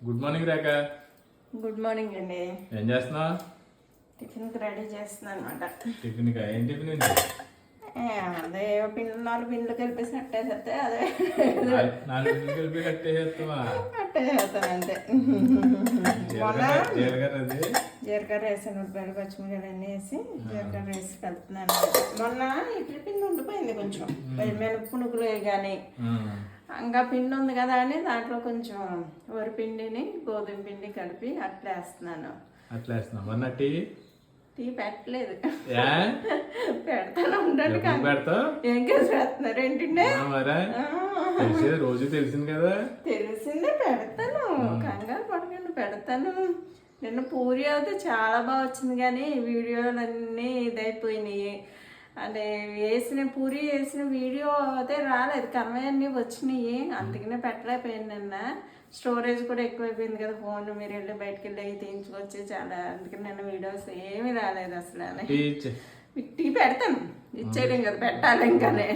Good morning రేఖ. Good morning అండి. ఏం చేస్తున్నావు? టిఫిన్కి రెడీ చేస్తున్నాను అనమాట. టిఫిన్ ఏం టిఫిన్ ఏంటి? అదే నాలుగు పిండ్లు కలిపేసి అట్టేసేస్తే అదే 4 పిండిలు కలిపి కట్టేస్తావా? అట్టేసేస్తాను అంతే. మొన్న జీలకర్ర వేసాను, ఉల్లిపాయలు పచ్చిమిరపకాయలు అన్నీ వేసి జీలకర్ర వేసి కలుపుతున్నాను. మొన్న ఇడ్లీ పిండి ఉండిపోయింది కొంచెం, మినప పునుగులు కానీ ఇంకా పిండి ఉంది కదా అని దాంట్లో కొంచెం వరిపిండిని గోధుమ పిండి కలిపి అట్లా వేస్తున్నాను. అట్లా వేస్తున్నావు. మొన్న టీ పెట్టలేదు, పెడతాను ఉండండి. ఏం కేసు పెడుతున్నారు ఏంటంటే? రోజు తెలిసింది కదా. తెలిసిందే, పెడతాను, కంగారు పడకండి, పెడతాను. నిన్న పూరి అయితే చాలా బాగా వచ్చింది కానీ వీడియోలన్నీ ఇదైపోయినాయి. అంటే పూరి వేసిన వీడియో అయితే రాలేదు, కనవన్నీ వచ్చినాయి, అందుకనే పెట్టలేకపోయాను. నిన్న స్టోరేజ్ కూడా ఎక్కువైపోయింది కదా ఫోన్, మీరు వెళ్ళి బయటకు వెళ్ళి తీయించుకొచ్చి చాలా, అందుకని నిన్న వీడియోస్ ఏమీ రాలేదు అసలు. టీ పెడతాను, ఇచ్చేయలేం కదా, పెట్టాలి ఇంకానే.